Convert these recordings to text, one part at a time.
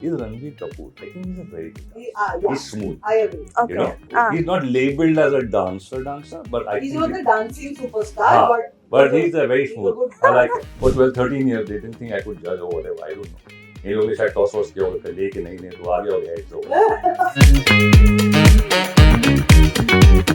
He's Ranveer Kapoor. I think he's a very good dancer. Yeah, He's smooth. I agree. You know, he's not labeled as a dancer, but I He's think not the dancing superstar, but he's a very he's a smooth. good I like it. For 12, 13 years, they didn't think I could judge or whatever. I don't know. इन लोगों ने शायद toss was किया होगा ले कि नहीं तो आ गया हो गया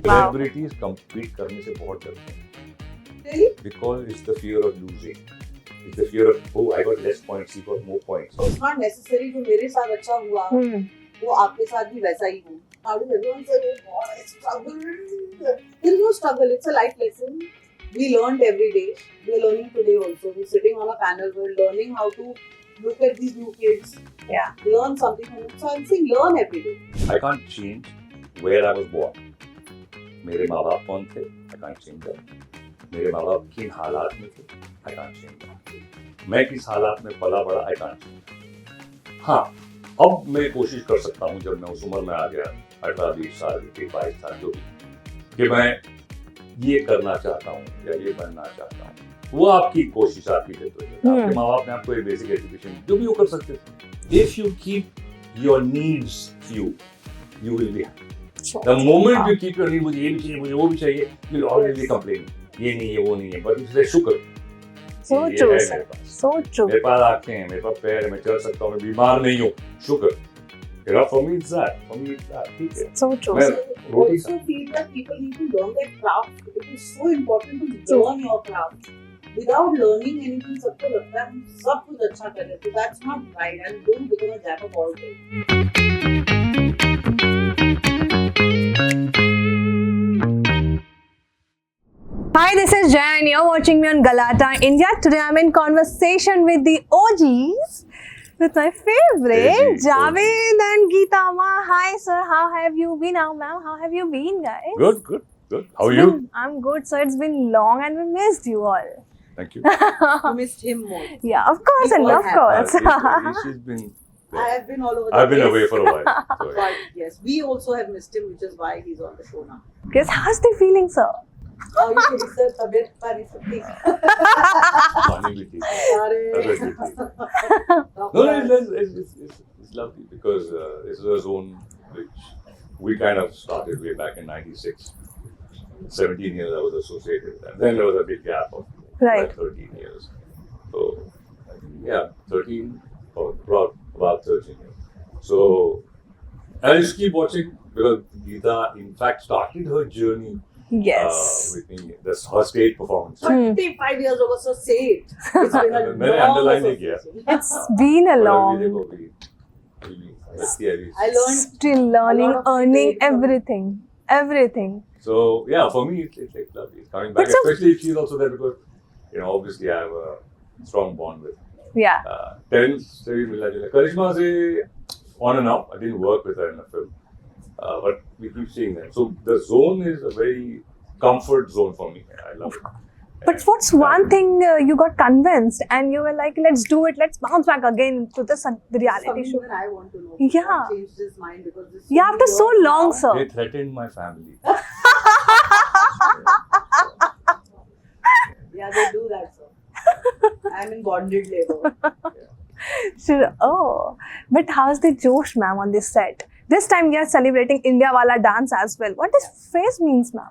सेलिब्रिटीज compete करने से बहुत डरते हैं Really? because it's the fear of losing. It's the fear of, oh, I got less points, he got more points. So it's not necessary जो मेरे साथ अच्छा हुआ वो आपके साथ भी वैसा ही हो. How does everyone say, oh God, I struggled? There is no struggle. It's a life lesson. We learned every day. We are learning today also. We're sitting on a panel. We're learning how to look at these new kids. Yeah. Learn something from it. So I'm saying learn every day. I can't change where I was born. मेरे माँ बाप कौन थे? I can't change that. मेरे माँ बाप किन हालात में थे? I can't change that. मैं किस हालात में पला बड़ा? I can't change that. हाँ, अब मैं कोशिश कर सकता हूँ जब मैं उस उम्र में आ गया 18-20 साल के 22 साल जो भी कि मैं ये करना चाहता हूँ या ये बनना चाहता हूँ. वो आपकी कोशिश आपकी जद्दोजहद. आपके माँ बाप ने आपको एक बेसिक एजुकेशन जो भी वो कर सकते थे. If you keep your needs few, you will be happy. The moment you keep your needs, मुझे ये भी चाहिए, मुझे वो भी चाहिए, you'll always be complaining. ये नहीं है, वो नहीं है. But you say शुक्र. So ये true, है sir. मेरे पास. So true. मेरे पास आँखें हैं, मेरे पास पैर है, मैं चल सकता हूँ, मैं बीमार नहीं हूँ. शुक्र. You know, for me it's that. For me it's that. ठीक है. So true. मैं I roti also feel that people need to learn their craft. It is so important to learn your craft. Without learning anything, सबको लगता है हम सब कुछ अच्छा कर रहे हैं. So that's not right. And don't become a jack of all trades. Hi, this is Jan. You're watching me on Galata India. Today I'm in conversation with the OGs, with my favorite, OGs. Javed and Geeta Ma. Hi, sir. How have you been? How, ma'am? How have you been, guys? Good. How are you? I'm good, sir. It's been long and we missed you all. Thank you. You missed him more. Yeah, of course, We and all of have. course. She's been. I have been all over the I've been place. away for a while. So, yeah. But yes, we also have missed him, which is why he's on the show now. Guys, how's the feeling, sir? How you feeling, sir? तबीयत पानी सब ठीक? Funny with you. अरे. No, it's lovely because this is a zone which we kind of started way back in '96. 17 years I was associated, and then there was a big gap of Right. like 13 years. So, I think, yeah, 13 or about 13 years. So, I just keep watching because Geeta, in fact, started her journey Yes. with me. That's her stage performance. 25 years ago, so say it. It's been a मैंने long underline नहीं किया. association. It's been a But long. अभी देखो, अभी I learned Still learning, lot of earning things from- everything. Everything. So yeah, for me it's like lovely. It's coming back, But so- especially if she's also there because obviously I have a strong bond with. Yeah. Terence से भी मिला जुला. Karishma से on and off. I didn't work with her in the film, but we keep seeing them. So the zone is a very comfort zone for me. I love it. But what's one thing you got convinced and you were like, let's do it, let's bounce back again to the reality something show. that I want to know. Yeah. What changed his mind because this. Yeah, after so years long, now- sir. They threatened my family. Yeah, they do that, sir. I'm in bonded labor. Sure. Oh, but how's the Josh, ma'am, on this set? This time we are celebrating India Wala dance as well. What this phrase means, ma'am?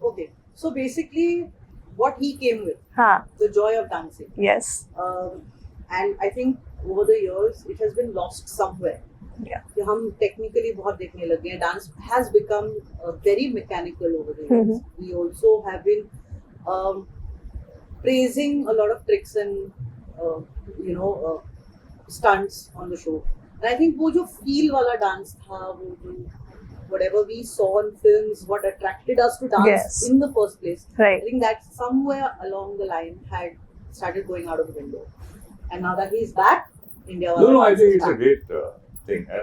Okay. So basically, what he came with, Huh. the joy of dancing. Yes. And I think over the years, it has been lost somewhere. Yeah. कि हम technically बहुत देखने लगे हैं. Dance has become very mechanical over the years. We also have been praising a lot of tricks and stunts on the show. And I think वो जो feel वाला dance था, वो जो whatever we saw in films, what attracted us to dance Yes. in the first place, Right. I think that somewhere along the line had started going out of the window. And now that he's back, India No, wala I dance think is it's a back. great thing. I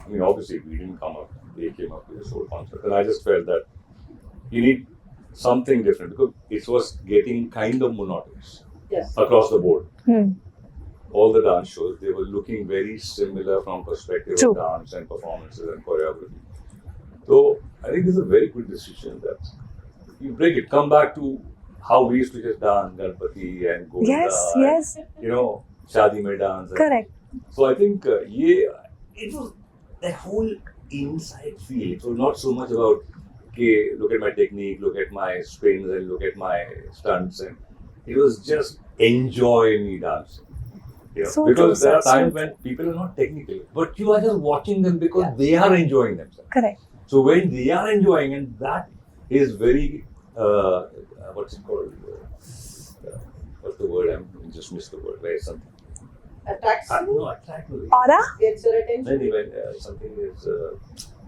mean, obviously, we didn't come up, they came up with this whole concept. And I just felt that you need something different because it was getting kind of monotonous Yes. across the board. Hmm. All the dance shows, they were looking very similar from perspective True. of dance and performances and choreography. So I think this is a very good decision that you break it, come back to how we used to just dance Ganpati and Govinda. Yes, and, yes. Shadi mein dance. and Correct. So I think it was that whole inside feel. It was not so much about, okay, look at my technique, look at my spins, and look at my stunts, and it was just enjoy me dancing. Yeah. So Because true, there are sir, so times true. when people are not technical, but you are just watching them because they are enjoying themselves. Correct. So when they are enjoying, and that is very what's it called? What's the word? I just missed the word. Where something Attracts you, no attract me. Aura? gets your attention. Maybe when something is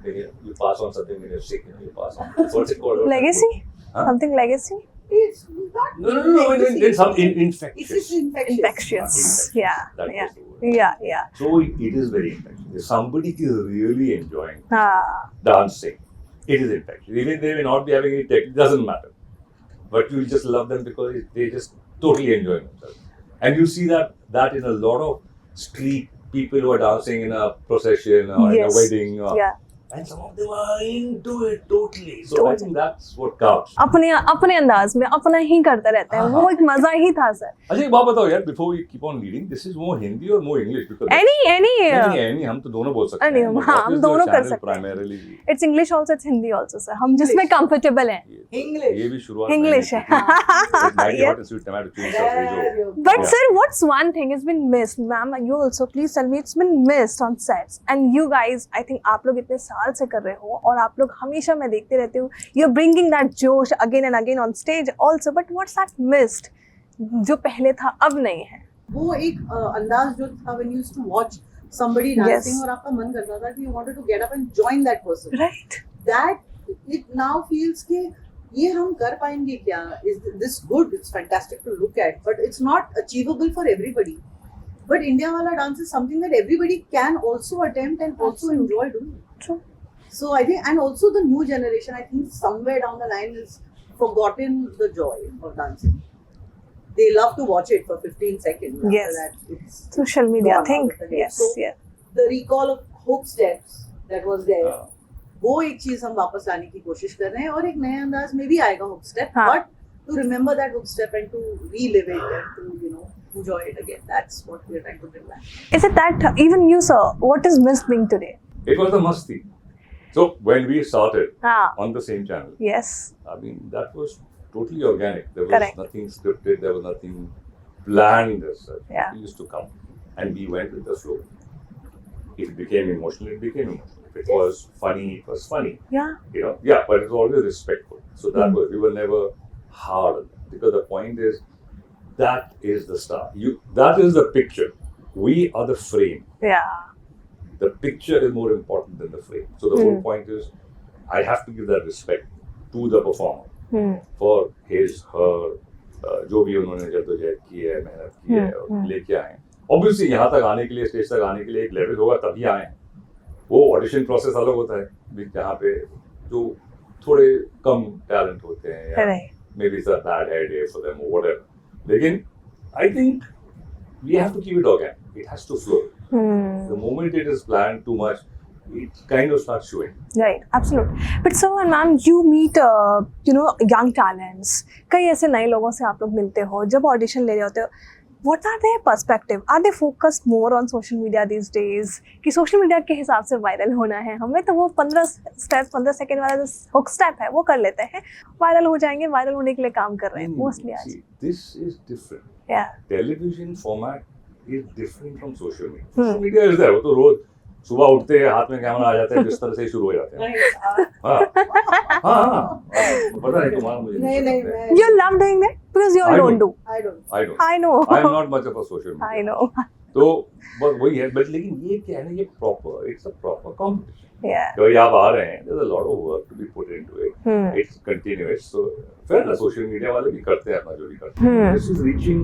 when you pass on something when you're sick, you pass on. What's it called? Legacy? Huh? Something legacy? It's not No. In some It's infectious. just infectious. Infectious. Yeah. That Yeah. was the word. Yeah. So it is very infectious. If somebody is really enjoying Ah, dancing, it is infectious. Even they may not be having any tech, it doesn't matter. But you just love them because they just totally enjoy themselves. And you see that in a lot of street people who are dancing in a procession or in a Yes. wedding. yeah. And some of them are into it totally. So I Totally. think that's what counts. अपने अंदाज में अपना ही करते रहते हैं हाँ, वो हाँ. एक मजा ही था सर अच्छा एक बात बताओ यार, before we keep on leading, this is more Hindi or more English? Because नहीं, हम तो दोनों बोल सकते हैं. नहीं, But हाँ, what हम is your दोनों कर channel सकते हैं. primarily? It's English also it's Hindi also sir हम जिसमें कंफर्टेबल हैं English. ये भी शुरुआत English है. Maggie Hot and Sweet Tomato Chili Sauce There जो you go. But Yeah. sir, what's one thing has been missed, ma'am? You also please tell me it's been missed on sets. And you guys, I think आप लोग इतने साल से कर रहे हो और आप लोग हमेशा मैं देखते रहती हूँ. You're bringing that जोश again and again on stage also. But what's that missed? जो पहले था अब नहीं है. वो एक अंदाज जो था when you used to watch somebody dancing Yes. और आपका मन करता था कि you wanted to get up and join that person. Right? That it now feels कि ये हम कर पाएंगे क्या? Is this good? It's fantastic to look at, but it's not achievable for everybody. But India Wala dance is something that everybody can also attempt and also enjoy doing. True. So I think, and also the new generation, I think somewhere down the line has forgotten the joy of dancing. They love to watch it for 15 seconds. After Yes. that, it's Social media gone thing. out of the head. Yes. So, Yeah. the recall of hook steps that was there, हाँ. वो एक चीज हम वापस लाने की कोशिश कर रहे हैं और एक नए अंदाज में भी आएगा हुक स्टेप, हाँ. But to remember that hook step and to relive it and to enjoy it again. That's what we're trying to bring back. Is it that even you, sir? What is missed being today? It was the masti. So when we started Ah. on the same channel, Yes. I mean that was totally organic. There was Correct. nothing scripted. There was nothing planned as such. Yeah. It used to come, and we went with the flow. If it became emotional, it became emotional. If it was funny, it was funny. Yeah. You know, yeah, but it was always respectful. So that Mm. was, we were never hard on them. Because the point is, that is the star. That is the picture. We are the frame. Yeah. The picture is more important than the frame. So the whole point is, I have to give that respect to the performer Hmm. for his, her, जो भी उन्होंने जद्दोजहद की है, मेहनत की है और लेके आए हैं. Obviously यहाँ तक आने के लिए, स्टेज तक आने के लिए एक लेवल होगा तभी आए हैं. वो ऑडिशन प्रोसेस अलग होता है जहाँ पे जो थोड़े कम टैलेंट होते हैं या Correct. maybe it's a bad hair day for them or whatever. लेकिन I think we have to keep it organic. It has to flow. Hmm. The moment it is planned too much, it kind of starts showing. Right, absolutely. But so, and ma'am, you meet, young talents. कई ऐसे नए लोगों से आप लोग मिलते हो जब ऑडिशन ले रहे होते हो. What are their perspective? Are they focused more on social media these days? कि social media के हिसाब से वायरल होना है हमें तो वो 15 सेकंड वाला जो हुक स्टेप है वो कर लेते हैं, वायरल हो जाएंगे, वायरल होने के लिए काम कर रहे हैं मोस्टली आज. See, this is different. Yeah. Television format is different from social media. Social media is there. वो तो रोज सुबह उठते हैं हाथ में कैमरा आ जाता है बिस्तर से ही शुरू हो जाते हैं. हाँ हाँ पता नहीं तुम्हारा मुझे नहीं नहीं नहीं पता है. You love doing that because you all I don't do. I don't. I don't. I know. I am not much of a social media. I know. तो बस वही है. बट लेकिन ये क्या है ना, ये proper. It's a proper competition. Yeah. तो आप आ रहे हैं. There's a lot of work to be put into it. Hmm. It's continuous. So फिर ना सोशल मीडिया वाले भी करते हैं अपना जो भी करते हैं. This is reaching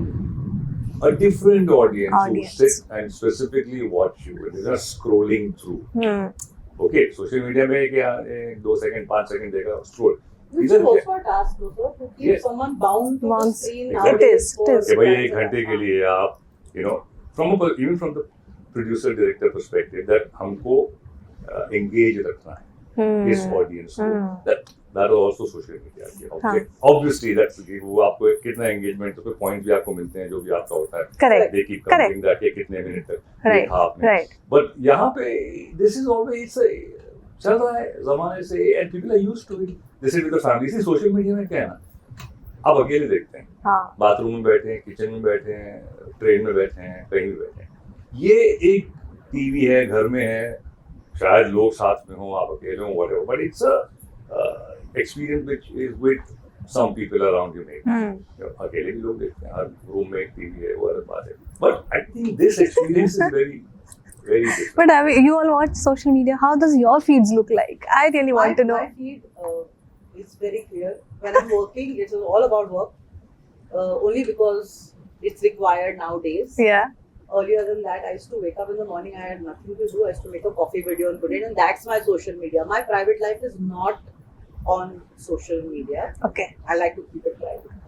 a different audience who Audience. sit and specifically watch you. They're just scrolling through. Hmm. Okay, social media में क्या 2 सेकंड 5 सेकंड देगा scroll. Which is also a task, though, to keep Yes. someone bound to the Bounds. screen. Exactly. nowadays It is. कि for भाई fans 1 घंटे and के लिए आप even from the producer director perspective that हमको engage रखना है Hmm. इस audience को. Hmm. That that was also social media की हाँ. obviously that's वो आपको कितना engagement तो पॉइंट भी आपको मिलते हैं जो भी आपका होता है Correct. they keep counting that कि कितने मिनट तक Right. देखा आपने Right. but यहाँ पे this is always चल रहा है जमाने से and people are used to it this is with the family इसी सोशल मीडिया में क्या है ना आप अकेले देखते हैं हाँ. बाथरूम में बैठे हैं किचन में बैठे हैं ट्रेन में बैठे हैं कहीं भी बैठे हैं ये एक टीवी है घर में है शायद लोग साथ में हों आप अकेले हों whatever but it's a experience which is with some people around you maybe अकेले भी लोग देखते हैं हर रूम में एक टीवी है वो अलग बात है but I think this experience is very very different. But you all watch social media. How does your feeds look like? I really want to know. My feed is very clear. When I'm working, it's all about work. Only because it's required nowadays. Yeah. Earlier than that, I used to wake up in the morning. I had nothing to do. I used to make a coffee video and put it, and that's my social media. My private life is not on social media. Okay. I like to keep it private.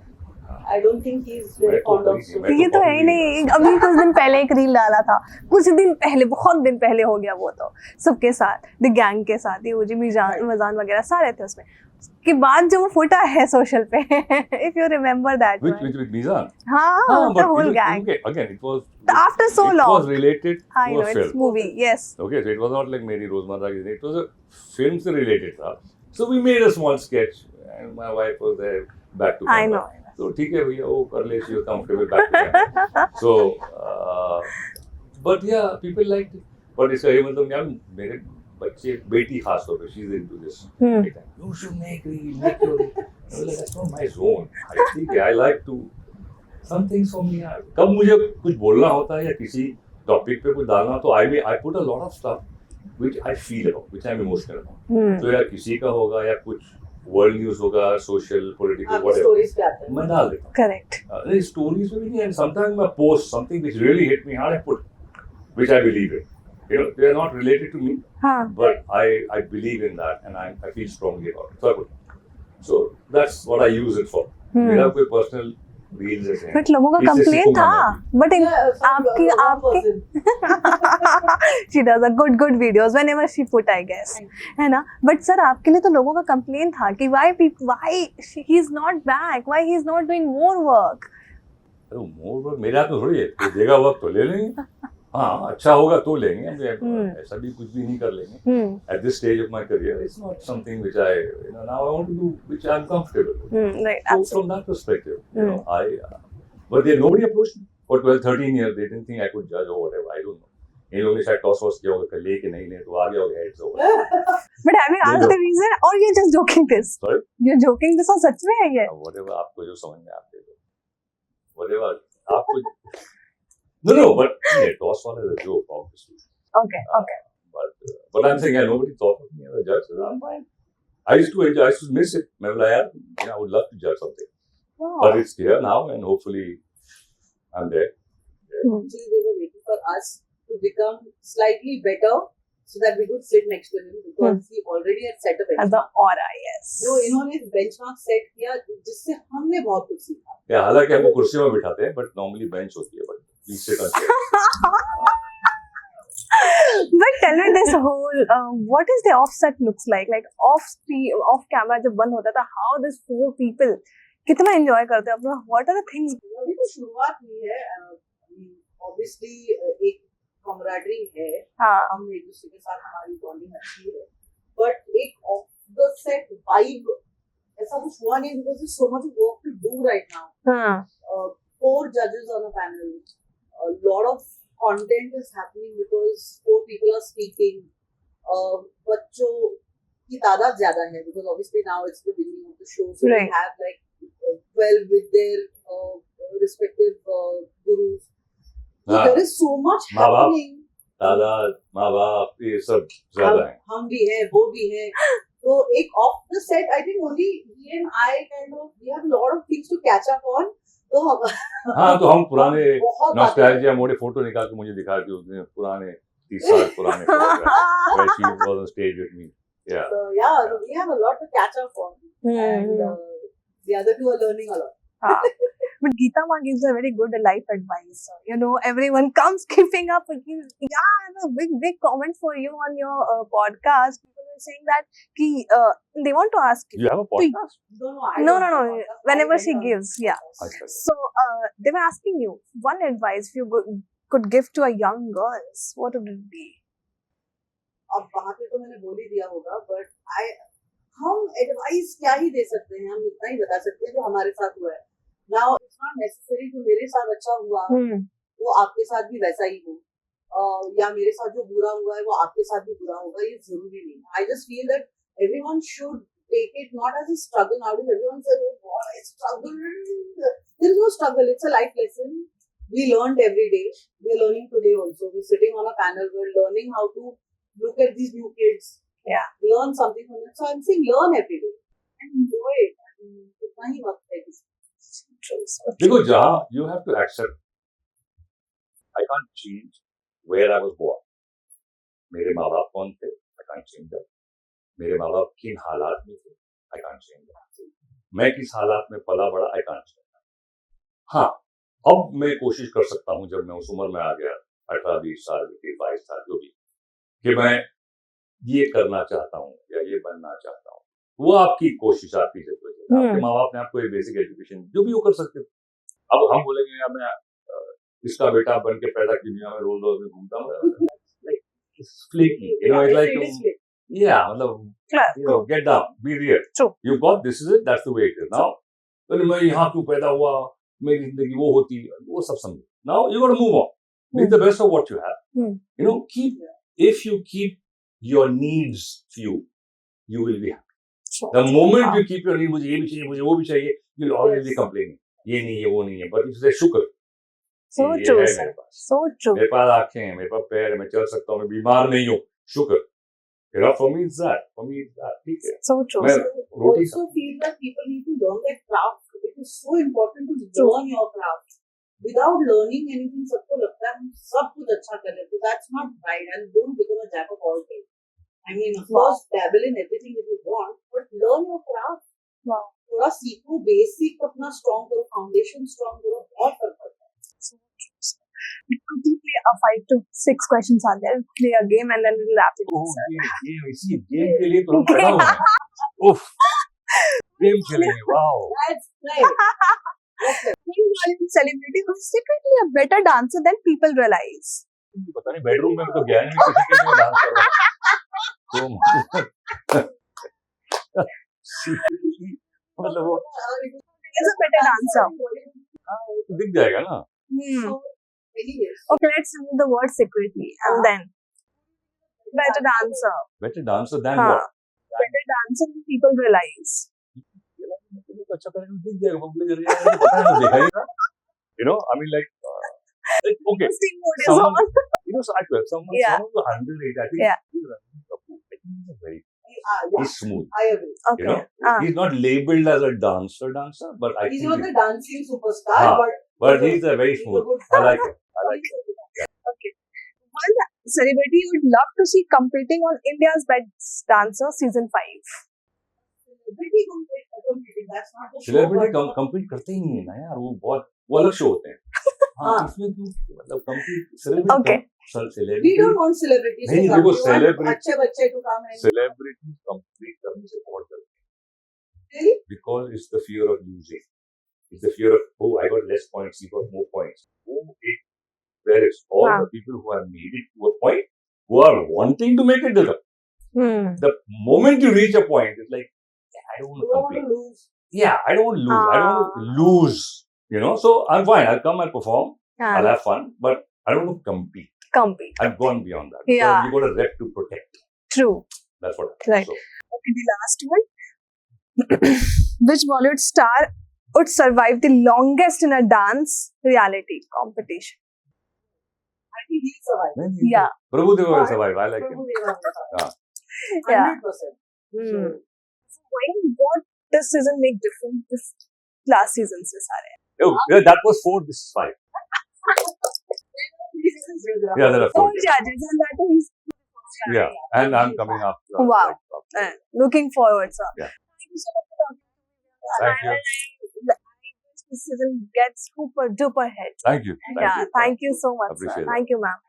I don't think he's very fond of social ये तो है ही नहीं अभी कुछ दिन पहले एक reel डाला था कुछ दिन पहले बहुत दिन पहले हो गया वो तो सबके साथ द गैंग के साथ ये वो जी मिजान वगैरह सारे थे उसमें के बाद जो वो फुटा है सोशल पे if you remember that with Mizan हाँ the whole gang again it was after so it long was related I to know a it's film movie yes okay so it was not like मेरी रोजमर्रा की it was a film से related था so we made a small sketch and my wife was there back to I camera. know तो ठीक है भैया वो कर ले she was comfortable back to camera. So but yeah people liked it but इसका ये मतलब यार मेरे बच्चे बेटी खास तौर पे she's into this you should make your I was like that's not my zone I think I like to some things for me यार कब मुझे कुछ बोलना होता है या किसी टॉपिक पे कुछ डालना तो I put a lot of stuff which I feel about which I'm emotional about तो यार किसी का होगा या कुछ वर्ल्ड न्यूज होगा सोशल पॉलिटिकल व्हाटएवर मैं डाल देता हूँ करेक्ट नहीं स्टोरीज में भी नहीं एंड समटाइम्स मैं post something which really hit me hard I put which I believe in you know they are not related to me but I believe in that and I feel strongly about it so I put so that's what I use it for मेरा कोई personal reels ऐसे हैं but लोगों का complain था but आपकी she does a good videos whenever she put I guess है ना बट सर आपके लिए तो लोगों का कंप्लेन था कि why he is not back why he is not doing more work more work मेरे हाथ में थोड़ी है कोई देगा वर्क तो ले लेंगे हाँ अच्छा होगा तो लेंगे ऐसा भी कुछ भी नहीं कर लेंगे at this stage of my career it's not something which I now I want to do which I'm comfortable with right so from that perspective you know I but there nobody approached me for 12-13 years they didn't think I could judge or whatever I don't know इन लोगों ने शायद toss was किया होगा ले कि नहीं ले तो आ गया होगा heads over but have you asked the reason or you're just joking this sorry you're joking this और सच में है ये whatever आपको जो समझ में आते हो whatever आपको No, but yeah, toss one is a joke, obviously. Okay. But I'm saying, yeah, nobody thought of me as a judge. So I'm fine. I used to miss it. I would love to judge something. Wow. But it's here now, and hopefully, I'm there. Yeah. Actually, they were waiting for us to become slightly better, so that we could sit next to him because he already had set a benchmark. The aura, yes. जो इन्होंने benchmark set किया, जिससे हमने बहुत कुछ सीखा. Yeah, हालांकि हमको कुर्सी में बिठाते हैं, but normally bench होती है, but we sit on chairs. But tell me this whole, what is the offset looks like off camera जब बंद होता था, how these 4 people कितना enjoy करते हैं अपना, what are the things? अभी तो शुरुआत हुई है, obviously एक camaraderie है, हम एक दूसरे के साथ हमारी bonding अच्छी है, but एक off the set vibe ऐसा कुछ हुआ नहीं because there's so much work to do right now. 4 judges on a panel, a lot of content is happening because 4 people are speaking. बच्चों की तादाद ज्यादा है because obviously now it's the beginning of the show, so we have like 12 with their respective gurus. So there is so much happening. तादाद माँ बाप ये सब ज्यादा है. हम भी हैं, वो भी हैं. तो एक off the set, I think only he and I we have a lot of things to catch up on. हाँ तो हम पुराने नॉस्टैल्जिया मोड़े फोटो निकाल के मुझे दिखा के उसने पुराने 30 साल पुराने where she was on stage with me. Yeah. So we have a lot to catch up on. And the other two are learning a lot. But Geeta Ma gives a very good life advice. You know, everyone comes keeping up. Yeah, I have a big comment for you on your podcast. People were saying that they want to ask you. You have a podcast? No, No. Whenever she gives, yeah. अच्छा. So they were asking you one advice if you could give to a young girls, what would it be? अब वहाँ पे तो मैंने बोल ही दिया होगा, but हम एडवाइस क्या ही दे सकते हैं, हम इतना ही बता सकते हैं जो हमारे साथ हुआ है. Now it's not necessary जो मेरे साथ अच्छा हुआ वो आपके साथ भी वैसा ही हो, या मेरे साथ जो बुरा हुआ है वो आपके साथ भी बुरा होगा, ये जरूरी नहीं. I just feel that everyone should take it not as a struggle. Nowadays everyone says, oh God, I struggled. There is no struggle, it's a life lesson. We learned every day. We are learning today also. We're sitting on a panel, we're learning how to look at these new kids. Yeah. Learn something from it. So I'm saying learn every day and enjoy it. कितना ही वक्त है किसी. देखो जहाँ you have to accept I can't change where I was born. मेरे माँ बाप कौन थे? I can't change that. मेरे माँ बाप किन हालात में थे? I can't change that. मैं किस हालात में पला बड़ा? I can't change that. हाँ, अब मैं कोशिश कर सकता हूँ जब मैं उस उम्र में आ गया 18-20 साल की 22 साल जो भी कि मैं ये करना चाहता हूँ या ये बनना चाहता हूँ. वो आपकी कोशिश आपकी जरूरत है. आपके माँ बाप ने आपको एक बेसिक एजुकेशन जो भी वो कर सकते थे. अब हम बोलेंगे यार मैं इसका बेटा बन के पैदा की दुनिया में रोज रोज में घूमता हूँ. Flaky, you know, it's like yeah, मतलब get down, be real. True. You got this is it, that's the way it is. Now, मैं यहाँ क्यों पैदा हुआ, मेरी जिंदगी वो होती, वो सब समझो. Now you got to move on. Make the best of what you have. You know, if you keep your needs few, you will be happy. Sure. The moment you keep your needs, मुझे ये भी चाहिए, मुझे वो भी चाहिए, you'll always be complaining. ये नहीं है, वो नहीं है. But if you say शुक्र, so ये true, है sir. मेरे पास. So true. मेरे पास आँखें हैं, मेरे पास पैर है, मैं चल सकता हूँ, मैं बीमार नहीं हूँ. शुक्र. You know, for me it's that. ठीक है. So true. मैं रोटी also feel that people need to learn their craft. It is so important to learn your craft. Without learning anything, सबको लगता है हम सब कुछ अच्छा कर लेते. That's not right. And don't become a jack of all trades. I mean, of course, dabble in everything that you want, but learn your craft. Wow. थोड़ा सीखो, basic अपना strong करो, foundation strong करो, बहुत फर्क पड़ता है. So true, sir. We quickly play a 5 to 6 questions are there. Play a game and then we'll wrap it up, sir. इसी गेम के लिए तो हम पैदा हुए हैं. उफ. गेम खेलेंगे. Wow. That's right. Being Bollywood celebrity who is secretly a better dancer than people realize. पता नहीं बेडरूम में तो गया नहीं किसी के लिए डांस कर रहा मतलब वो Is a better dancer. वो तो दिख जाएगा ना. Okay, let's remove the word secretly and then better dancer. Better dancer than हाँ. what? Better dancer than people realize. अच्छा करेंगे दिख जाएगा पब्लिक एरिया में पता है देखा ही ना. You know, I mean like okay. Interesting mode is Someone, on. you know, someone who underrated, I think he's very he's smooth. I agree. Okay. You know, he's not labeled as a dancer, but I He's think not the dancing superstar, but he's a very smooth. I like it. Okay. One celebrity you would love to see competing on India's Best Dancer season 5. Celebrity competing, that's not the show. Celebrity compete करते ही नहीं है ना यार, वो अलग show होते हैं. हाँ, इसमें तो मतलब compete celebrity. Okay. Celebrity. We don't want celebrities. नहीं, देखो celebrity. अच्छे बच्चे to come and. Celebrity compete करने से बहुत डरते हैं. Really? Because it's the fear of losing. It's the fear of, oh, I got less points, he got more points. Whereas all the people who have made it to a point, who are wanting to make it to the moment you reach a point, it's like, I don't want to compete. Want to lose. Yeah, I don't want to lose. I don't want to lose. You know, so I'm fine. I'll come and perform. I'll have fun, but I don't want to compete. I've gone beyond that. Yeah. You got a rep to protect. True. That's what. Right. So. Okay, the last one. Which Bollywood star would survive the longest in a dance reality competition? I think he'll survive. Yeah. Prabhu Deva will survive. I like him. Prabhu Deva will survive. Yeah. 100%. What this season make different this last season se sare? Oh, yeah, that was 4. This is 5. Yeah, there are 4. 4 judges and that is. Yeah, and I'm coming after. Wow. Looking forward, sir. Yeah. Thank you so much for talking to me. Thank you. I wish this season gets super duper hit. Thank you. Thank you so much, Appreciate sir. it. Thank you, ma'am.